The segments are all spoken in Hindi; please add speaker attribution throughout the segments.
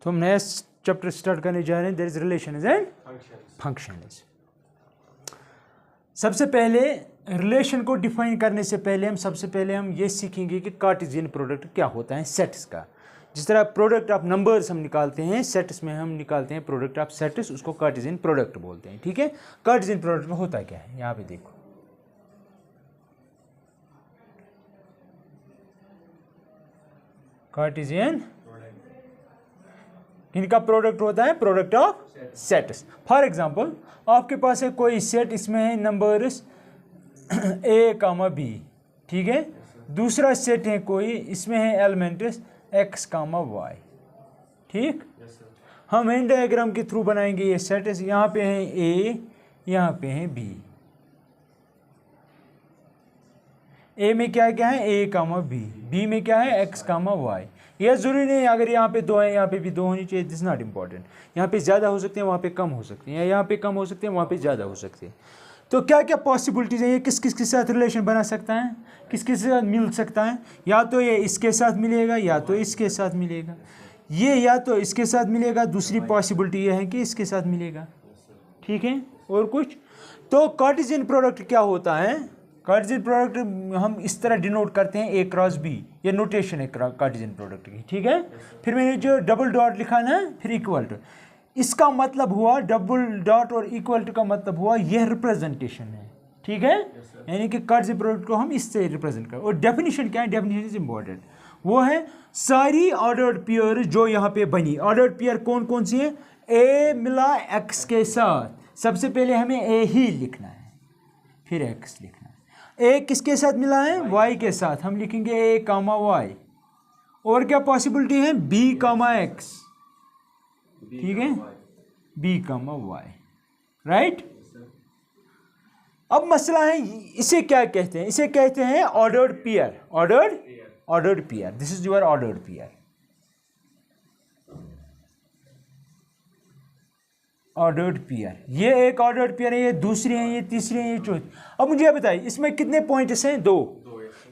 Speaker 1: तो हम नया चैप्टर स्टार्ट करने जा रहे हैं, there is relations and functions. सबसे पहले रिलेशन को डिफाइन करने से पहले हम ये सीखेंगे कि कार्टेशियन प्रोडक्ट क्या होता है सेट्स का। जिस तरह प्रोडक्ट ऑफ नंबर्स हम निकालते हैं, सेट्स में हम निकालते हैं प्रोडक्ट ऑफ सेट्स, उसको कार्टेशियन प्रोडक्ट बोलते हैं। ठीक है, कार्टेशियन प्रोडक्ट में होता क्या है, यहाँ पे देखो। कार्टेशियन इनका प्रोडक्ट होता है product of sets. For example आपके पास है कोई सेट, इसमें है नंबर्स ए कामा बी, ठीक है। दूसरा सेट है कोई, इसमें है एलिमेंट्स एक्स कामा वाई, ठीक। हम वेन डायग्राम के थ्रू बनाएंगे ये सेट्स। यहाँ पे है ए, यहाँ पे है बी। ए में क्या क्या है, ए कामा बी, बी में क्या है, एक्स कामा वाई। यह जरूरी नहीं अगर यहाँ पे दो है यहाँ पे भी दो होनी चाहिए, दिस नॉट इम्पॉर्टेंट। यहाँ पे ज़्यादा हो सकते हैं, वहाँ पे कम हो सकते हैं, या यहाँ पे कम हो सकते हैं, वहाँ पे ज़्यादा हो सकते हैं। तो क्या क्या पॉसिबिलिटीज़ है, ये किस किस के साथ रिलेशन बना सकता है, किस किस के साथ मिल सकता है। या तो ये इसके साथ मिलेगा, या तो इसके साथ मिलेगा, ये या तो इसके साथ मिलेगा, दूसरी पॉसिबिलिटी ये है कि इसके साथ मिलेगा, ठीक है। और कुछ तो कार्टेशियन प्रोडक्ट क्या होता है, कार्टेशियन प्रोडक्ट हम इस तरह डिनोट करते हैं ए क्रॉस बी, ये नोटेशन है कार्टेशियन प्रोडक्ट की, ठीक है। फिर मैंने जो डबल डॉट लिखा ना, फिर इक्वल टू, इसका मतलब हुआ डबल डॉट और इक्वल टू का मतलब हुआ यह रिप्रेजेंटेशन है, ठीक है। यानी कि कार्टेशियन प्रोडक्ट को हम इससे रिप्रेजेंट करें। और डेफिनेशन क्या है, डेफिनेशन इज इम्पॉर्टेंट, वो है सारी ऑर्डर्ड पेयर जो यहाँ पे बनी। ऑर्डर्ड पेयर कौन कौन सी है, ए मिला एक्स के साथ, सबसे पहले हमें ए ही लिखना है, फिर एक्स लिखना है। ए किसके साथ मिला है, वाई के साथ, हम लिखेंगे ए कामा वाई। और क्या पॉसिबिलिटी है, बी कामा एक्स, ठीक है, बी कामा वाई, राइट। अब मसला है इसे क्या कहते हैं, इसे कहते हैं ordered pair, ordered pair, this is your ordered pair. Ordered pair, ये एक ऑर्डर्ड पेयर है, ये दूसरी है, ये तीसरी है, ये चौथी। अब मुझे बताइए इसमें कितने पॉइंट्स हैं, दो।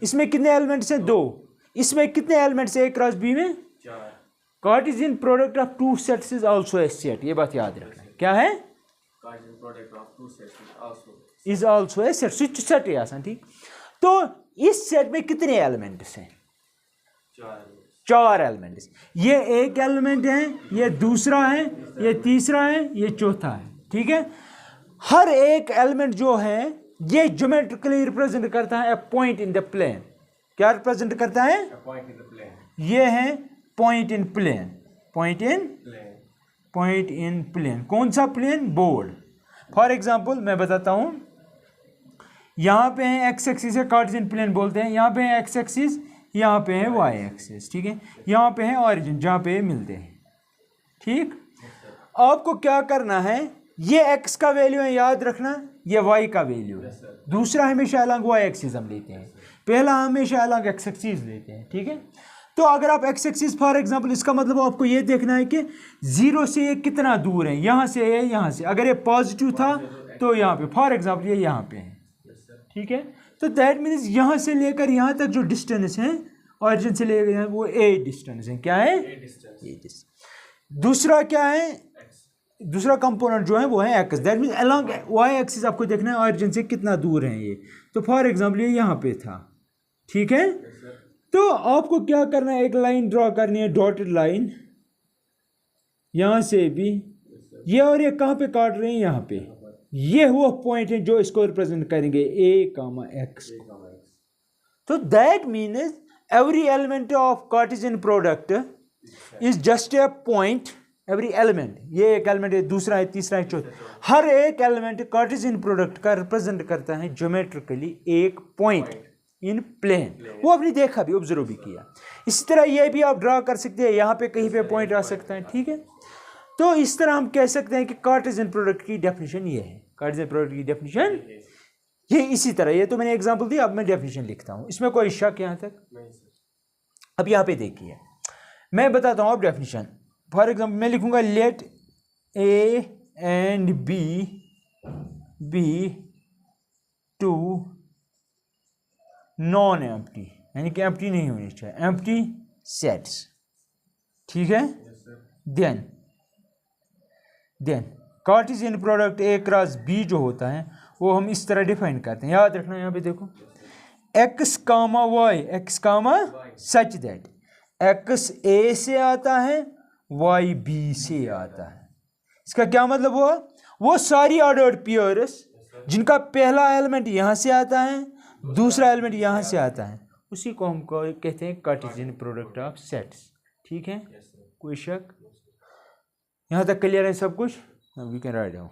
Speaker 1: इसमें कितने एलिमेंट्स हैं, दो। इसमें कितने एलिमेंट्स हैं, ए क्रॉस बी में, चार। Cartesian product of two sets is also a set, ये बात याद रखना। क्या है, Cartesian product of two sets is also a set, switch set है आसान, ठीक। तो इस सेट में कितने एलिमेंट्स हैं, चार एलिमेंट्स। ये एक एलिमेंट है, ये दूसरा है, ये तीसरा है, ये चौथा है, ठीक है। हर एक एलिमेंट जो है ये ज्योमेट्रिकली रिप्रेजेंट करता है पॉइंट इन द प्लेन। क्या रिप्रेजेंट करता है, पॉइंट इन द प्लेन। ये है point in plane, point in plane. कौन सा प्लेन, बोर्ड। फॉर एग्जांपल मैं बताता हूं, यहां पे है एक्स एक्सिस है, कार्टेशियन प्लेन बोलते हैं। यहां पे है एक्स एक्सिस, यहाँ पे है वाई एक्सिस, ठीक है। यहाँ पे है ऑरिजिन जहाँ पे मिलते हैं, ठीक। आपको क्या करना है, ये एक्स का वैल्यू है, याद रखना, ये वाई का वैल्यू है। दूसरा हमेशा अलग वाई एक्सिस हम लेते हैं, पहला हमेशा अलग एक्स एक्सिस लेते हैं, ठीक है। तो अगर आप एक्स एक्सिस फॉर एग्जांपल, इसका मतलब आपको ये देखना है कि जीरो से ये कितना दूर है, यहाँ से है, यहाँ से। अगर ये पॉजिटिव था तो यहाँ पे, फॉर एग्जाम्पल ये यहाँ पे है, ठीक है। तो दैट मीन्स यहाँ से लेकर यहाँ तक जो डिस्टेंस है, ऑरिजिन से लेकर यहाँ, वो ए डिस्टेंस है। क्या है, ए डिस्टेंस। दूसरा क्या है, दूसरा कंपोनेंट जो है वो है x, that means along y axis आपको देखना है ऑरिजिन से कितना दूर है ये। तो फॉर एग्जांपल ये यहाँ पे था, ठीक है। तो आपको क्या करना है, एक लाइन ड्रॉ करनी है, डॉटेड लाइन, यहाँ से भी ये, और ये कहाँ पे काट रहे हैं, यहाँ पे। ये वो पॉइंट है जो इसको रिप्रेजेंट करेंगे ए कामा एक्स। तो that means every element of Cartesian product is just a point, every element, ये एक एलिमेंट है, दूसरा है, तीसरा है, चौथा, हर एक एलिमेंट कार्टेशियन प्रोडक्ट का रिप्रेजेंट करता है ज्योमेट्रिकली एक पॉइंट इन प्लेन। वो आपने देखा भी, ऑब्जर्व भी किया। इसी तरह ये भी आप ड्रा कर सकते हैं, यहाँ पे कहीं पे पॉइंट आ सकता है, ठीक है। तो इस तरह हम कह सकते हैं कि कार्टेशियन प्रोडक्ट की डेफिनेशन ये है, कार्टेशियन प्रोडक्ट की डेफिनेशन ये इसी तरह। ये तो मैंने एग्जांपल दी, अब मैं डेफिनेशन लिखता हूं, इसमें कोई शक यहाँ तक नहीं। अब यहाँ पे देखिए, मैं बताता हूँ अब डेफिनेशन। फॉर एग्जांपल मैं लिखूंगा let A and B two non empty, यानी कि एम्प्टी नहीं होनी चाहिए, एम्प्टी सेट्स, ठीक है। Then Cartesian product A cross B जो होता है वो हम इस तरह डिफाइन करते हैं, याद रखना। यहाँ पे देखो x comma y, x comma such that x a से आता है, y b से आता है। इसका क्या मतलब हुआ? वो सारी ऑर्डर्ड पेयर्स जिनका पहला एलिमेंट यहाँ से आता है, दूसरा एलिमेंट यहाँ से आता है, उसी को हम कहते हैं कार्टेशियन प्रोडक्ट ऑफ सेट्स। ठीक है, कोई शक? यहाँ तक क्लियर है सब कुछ? We can write down.